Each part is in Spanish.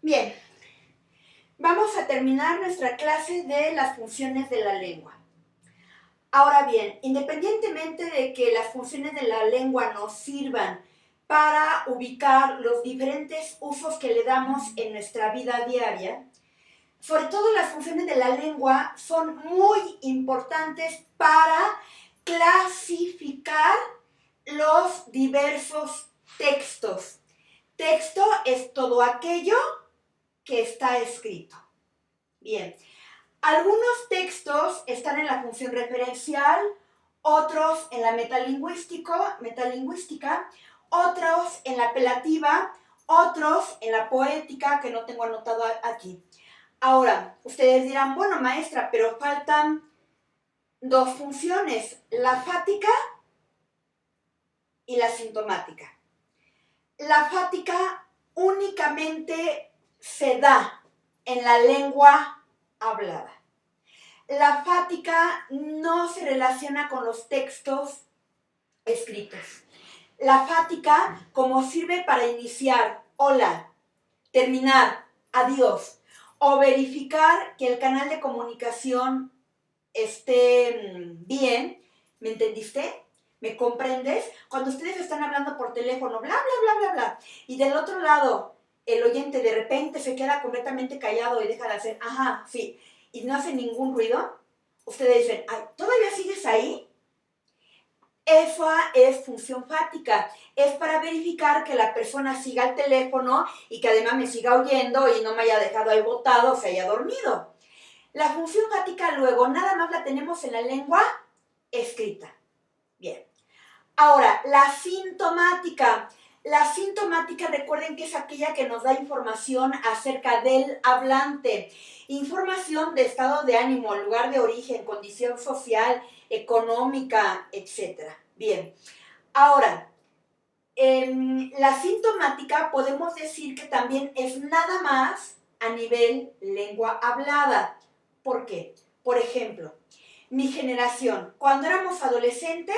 Bien, vamos a terminar nuestra clase de las funciones de la lengua. Ahora bien, independientemente de que las funciones de la lengua nos sirvan para ubicar los diferentes usos que le damos en nuestra vida diaria, sobre todo las funciones de la lengua son muy importantes para clasificar los diversos textos. Texto es todo aquello que está escrito. Bien, algunos textos están en la función referencial, otros en la metalingüística, otros en la apelativa, otros en la poética, que no tengo anotado aquí. Ahora, ustedes dirán, bueno, maestra, pero faltan dos funciones, la fática y la sintomática. La fática únicamente se da en la lengua hablada. La fática no se relaciona con los textos escritos. La fática, como sirve para iniciar, hola, terminar, adiós, o verificar que el canal de comunicación esté bien, ¿me entendiste? ¿Me comprendes? Cuando ustedes están hablando por teléfono, bla, bla, bla, bla, bla, y del otro lado el oyente de repente se queda completamente callado y deja de hacer, ajá, sí, y no hace ningún ruido, ustedes dicen, ay, ¿todavía sigues ahí? Esa es función fática, es para verificar que la persona siga el teléfono y que además me siga oyendo y no me haya dejado ahí botado o se haya dormido. La función fática luego nada más la tenemos en la lengua escrita. Bien. Ahora, la sintomática. La sintomática, recuerden que es aquella que nos da información acerca del hablante. Información de estado de ánimo, lugar de origen, condición social, económica, etc. Bien. Ahora, la sintomática podemos decir que también es nada más a nivel lengua hablada. ¿Por qué? Por ejemplo, mi generación, cuando éramos adolescentes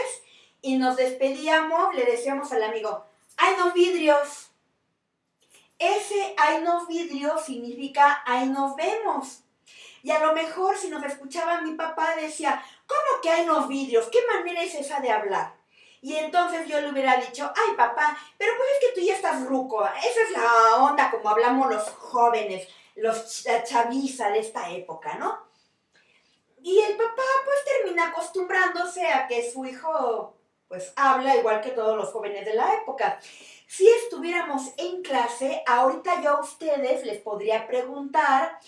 y nos despedíamos, le decíamos al amigo, ¡ay, no vidrios! Ese ¡ay, no vidrios! Significa ¡ay, nos vemos! Y a lo mejor si nos escuchaba mi papá decía, ¿cómo que hay no vidrios? ¿Qué manera es esa de hablar? Y entonces yo le hubiera dicho, ay papá, pero pues es que tú ya estás ruco, esa es la onda como hablamos los jóvenes, la chaviza de esta época, ¿no? Y el papá pues termina acostumbrándose a que su hijo pues habla igual que todos los jóvenes de la época. Si estuviéramos en clase, ahorita yo a ustedes les podría preguntar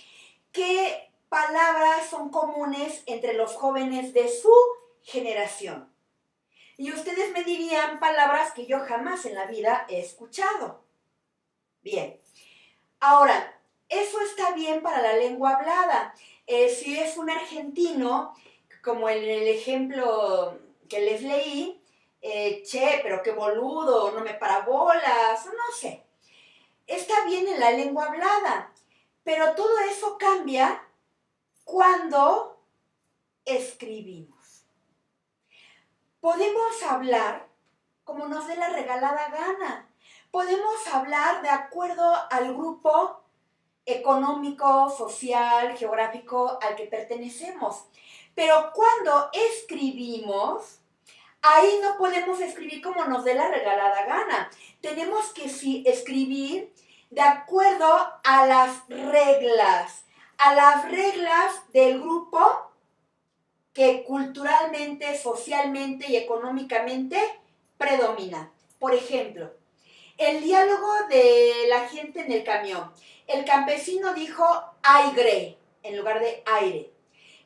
qué palabras son comunes entre los jóvenes de su generación. Y ustedes me dirían palabras que yo jamás en la vida he escuchado. Bien. Ahora, eso está bien para la lengua hablada. Si es un argentino, como en el ejemplo que les leí, che, pero qué boludo, no me parabolas, no sé. Está bien en la lengua hablada, pero todo eso cambia cuando escribimos. Podemos hablar como nos dé la regalada gana. Podemos hablar de acuerdo al grupo económico, social, geográfico al que pertenecemos. Pero cuando escribimos, ahí no podemos escribir como nos dé la regalada gana. Tenemos que escribir de acuerdo a las reglas del grupo que culturalmente, socialmente y económicamente predomina. Por ejemplo, el diálogo de la gente en el camión. El campesino dijo aire en lugar de aire.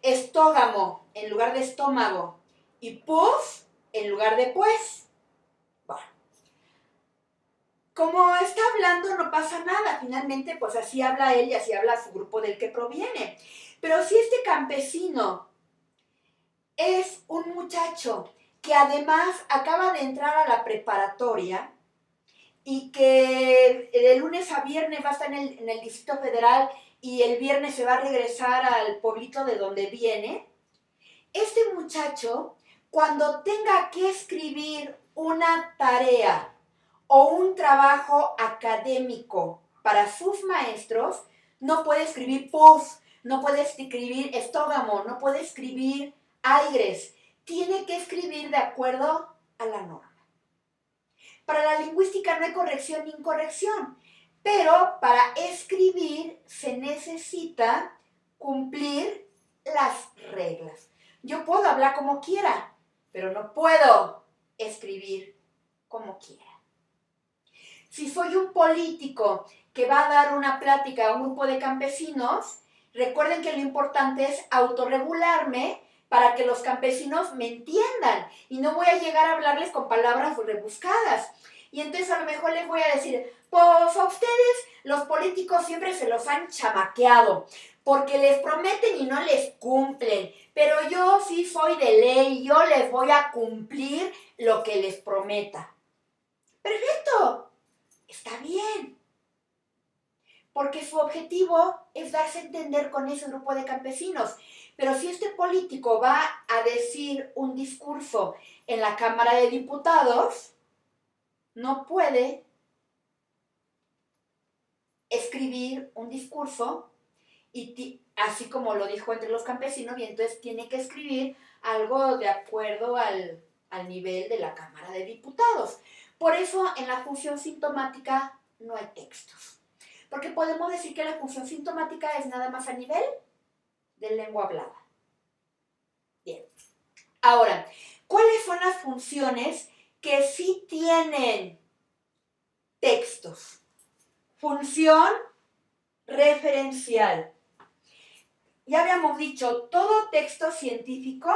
Estógamo en lugar de estómago. Y puf en lugar de pues. Bueno. Como está hablando no pasa nada. Finalmente pues así habla él y así habla su grupo del que proviene. Pero si este campesino es un muchacho que además acaba de entrar a la preparatoria y que de lunes a viernes va a estar en el Distrito Federal y el viernes se va a regresar al pueblito de donde viene, este muchacho, cuando tenga que escribir una tarea o un trabajo académico para sus maestros, no puede escribir pus, no puede escribir estógamo, no puede escribir aires. Tiene que escribir de acuerdo a la norma. Para la lingüística no hay corrección ni incorrección, pero para escribir se necesita cumplir las reglas. Yo puedo hablar como quiera, pero no puedo escribir como quiera. Si soy un político que va a dar una plática a un grupo de campesinos, recuerden que lo importante es autorregularme para que los campesinos me entiendan y no voy a llegar a hablarles con palabras rebuscadas. Y entonces a lo mejor les voy a decir, pues a ustedes los políticos siempre se los han chamaqueado, porque les prometen y no les cumplen, pero yo sí soy de ley, yo les voy a cumplir lo que les prometa. Perfecto, está bien, porque su objetivo es darse a entender con ese grupo de campesinos. Pero si este político va a decir un discurso en la Cámara de Diputados, no puede escribir un discurso y así como lo dijo entre los campesinos, y entonces tiene que escribir algo de acuerdo al nivel de la Cámara de Diputados. Por eso en la función sintomática no hay textos. Porque podemos decir que la función sintomática es nada más a nivel de lengua hablada. Bien. Ahora, ¿cuáles son las funciones que sí tienen textos? Función referencial. Ya habíamos dicho, todo texto científico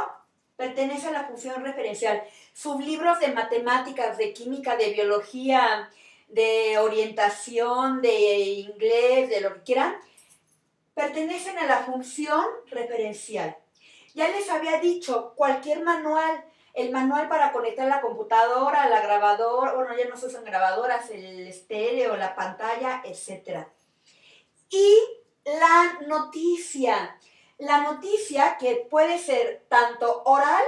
pertenece a la función referencial. Sublibros de matemáticas, de química, de biología, de orientación, de inglés, de lo que quieran, pertenecen a la función referencial. Ya les había dicho, cualquier manual, el manual para conectar la computadora, la grabadora, bueno, ya no se usan grabadoras, el estéreo, la pantalla, etc. Y la noticia que puede ser tanto oral,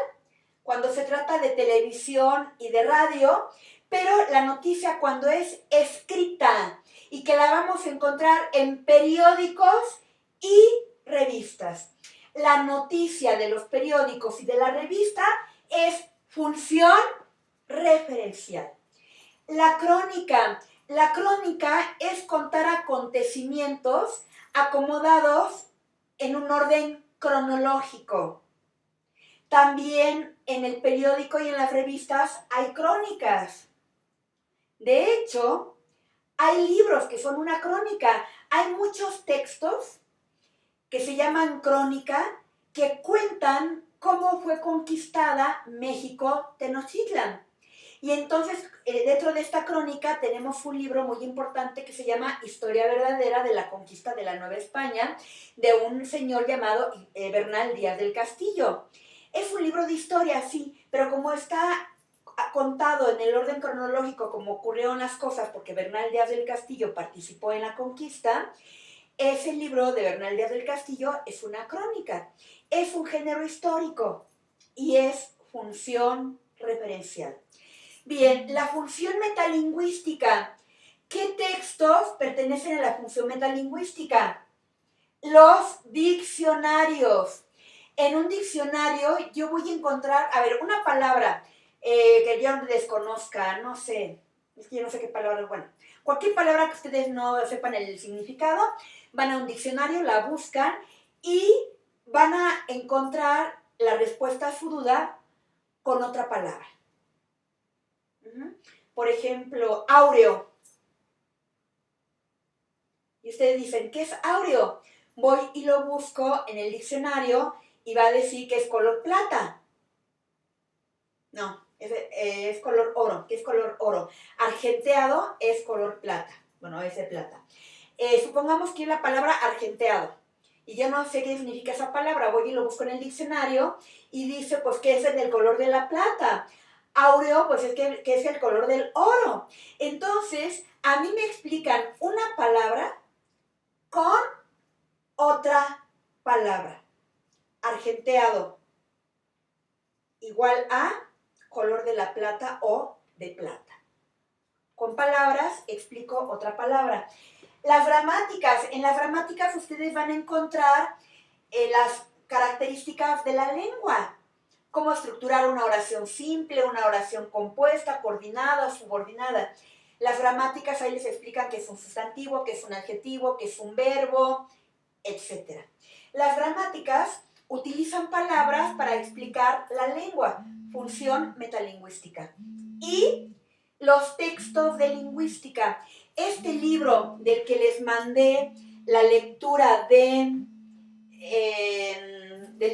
cuando se trata de televisión y de radio, pero la noticia cuando es escrita y que la vamos a encontrar en periódicos y revistas. La noticia de los periódicos y de la revista es función referencial. La crónica es contar acontecimientos acomodados en un orden cronológico. También en el periódico y en las revistas hay crónicas. De hecho, hay libros que son una crónica. Hay muchos textos que se llaman crónica que cuentan cómo fue conquistada México Tenochtitlan. Y entonces, dentro de esta crónica tenemos un libro muy importante que se llama Historia verdadera de la conquista de la Nueva España, de un señor llamado Bernal Díaz del Castillo. Es un libro de historia, sí, pero como está contado en el orden cronológico como ocurrieron las cosas, porque Bernal Díaz del Castillo participó en la conquista, ese libro de Bernal Díaz del Castillo es una crónica, es un género histórico y es función referencial. Bien, la función metalingüística. ¿Qué textos pertenecen a la función metalingüística? Los diccionarios. En un diccionario yo voy a encontrar, a ver, una palabra que yo desconozca, no sé, es que yo no sé qué palabra, bueno, cualquier palabra que ustedes no sepan el significado, van a un diccionario, la buscan y van a encontrar la respuesta a su duda con otra palabra. Por ejemplo, áureo. Y ustedes dicen, ¿qué es áureo? Voy y lo busco en el diccionario y va a decir que es color plata. No, es color oro. ¿Qué es color oro? Argenteado es color plata. Bueno, es de plata. Supongamos que es la palabra argenteado. Y yo no sé qué significa esa palabra. Voy y lo busco en el diccionario y dice, pues, que es el color de la plata. Áureo, pues es que es el color del oro. Entonces, a mí me explican una palabra con otra palabra. Argenteado igual a color de la plata o de plata. Con palabras explico otra palabra. Las gramáticas. En las gramáticas ustedes van a encontrar las características de la lengua. Cómo estructurar una oración simple, una oración compuesta, coordinada, subordinada. Las gramáticas ahí les explican qué es un sustantivo, qué es un adjetivo, qué es un verbo, etc. Las gramáticas utilizan palabras para explicar la lengua, función metalingüística. Y los textos de lingüística. Este libro del que les mandé la lectura del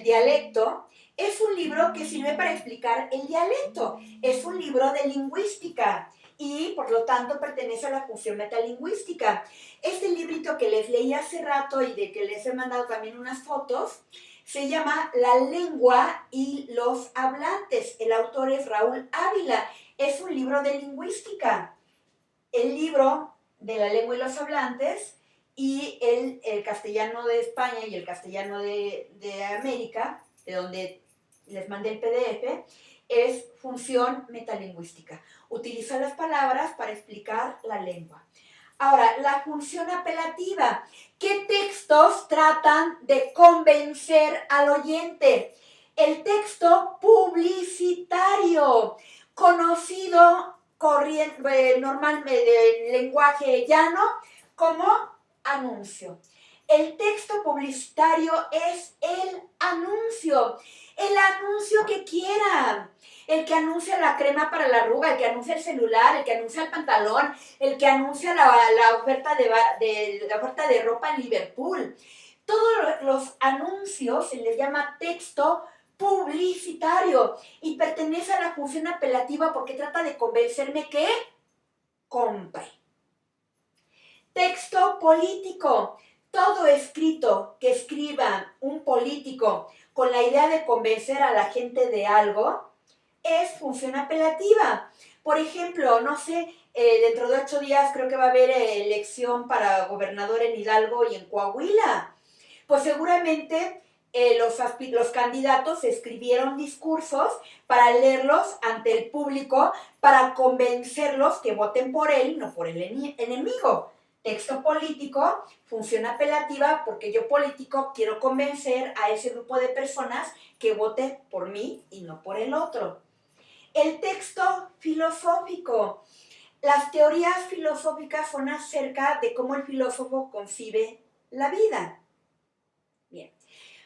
dialecto es un libro que sirve para explicar el dialecto. Es un libro de lingüística y por lo tanto pertenece a la función metalingüística. Este librito que les leí hace rato y de que les he mandado también unas fotos, se llama La lengua y los hablantes. El autor es Raúl Ávila. Es un libro de lingüística. El libro de La lengua y los hablantes y el castellano de España y el castellano de América, de donde les mandé el PDF, es función metalingüística. Utiliza las palabras para explicar la lengua. Ahora, la función apelativa. ¿Qué textos tratan de convencer al oyente? El texto publicitario, conocido normalmente en lenguaje llano como anuncio. El texto publicitario es el anuncio que quieran. El que anuncia la crema para la arruga, el que anuncia el celular, el que anuncia el pantalón, el que anuncia la oferta de ropa en Liverpool. Todos los anuncios se les llama texto publicitario y pertenece a la función apelativa porque trata de convencerme que compre. Texto político. Todo escrito que escriba un político con la idea de convencer a la gente de algo es función apelativa. Por ejemplo, no sé, dentro de 8 días creo que va a haber elección para gobernador en Hidalgo y en Coahuila. Pues seguramente los candidatos escribieron discursos para leerlos ante el público, para convencerlos que voten por él y no por el enemigo. Texto político, función apelativa, porque yo político quiero convencer a ese grupo de personas que vote por mí y no por el otro. El texto filosófico. Las teorías filosóficas son acerca de cómo el filósofo concibe la vida. Bien.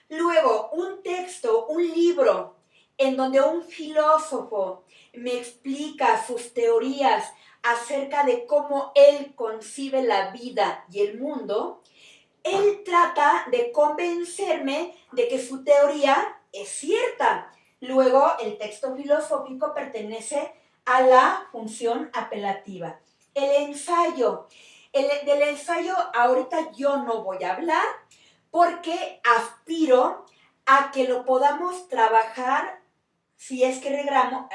Luego, un texto, un libro, en donde un filósofo me explica sus teorías acerca de cómo él concibe la vida y el mundo, él trata de convencerme de que su teoría es cierta. Luego, el texto filosófico pertenece a la función apelativa. El ensayo. Del ensayo ahorita yo no voy a hablar porque aspiro a que lo podamos trabajar si es que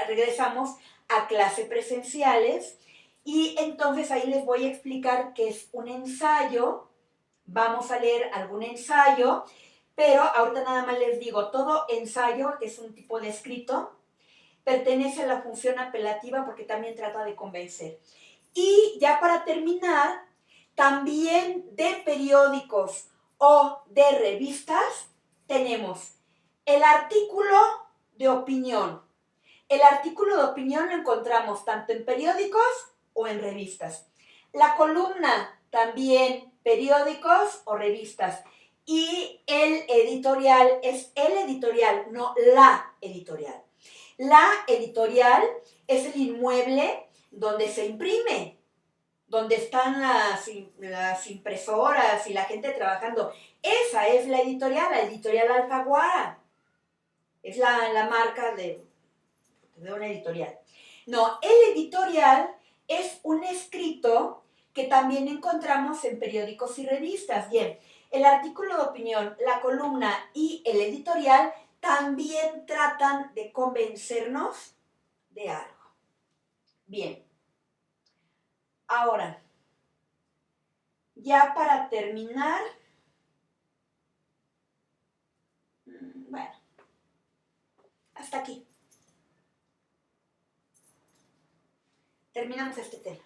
regresamos a clases presenciales y entonces ahí les voy a explicar qué es un ensayo. Vamos a leer algún ensayo, pero ahorita nada más les digo, todo ensayo, que es un tipo de escrito, pertenece a la función apelativa porque también trata de convencer. Y ya para terminar, también de periódicos o de revistas tenemos el artículo de opinión. El artículo de opinión lo encontramos tanto en periódicos o en revistas. La columna también periódicos o revistas. Y el editorial es el editorial, no la editorial. La editorial es el inmueble donde se imprime, donde están las impresoras y la gente trabajando. Esa es la editorial Alfaguara. Es la marca de una editorial. No, el editorial es un escrito que también encontramos en periódicos y revistas. Bien, el artículo de opinión, la columna y el editorial también tratan de convencernos de algo. Bien. Ahora, ya para terminar, bueno, hasta aquí. Terminamos este tema.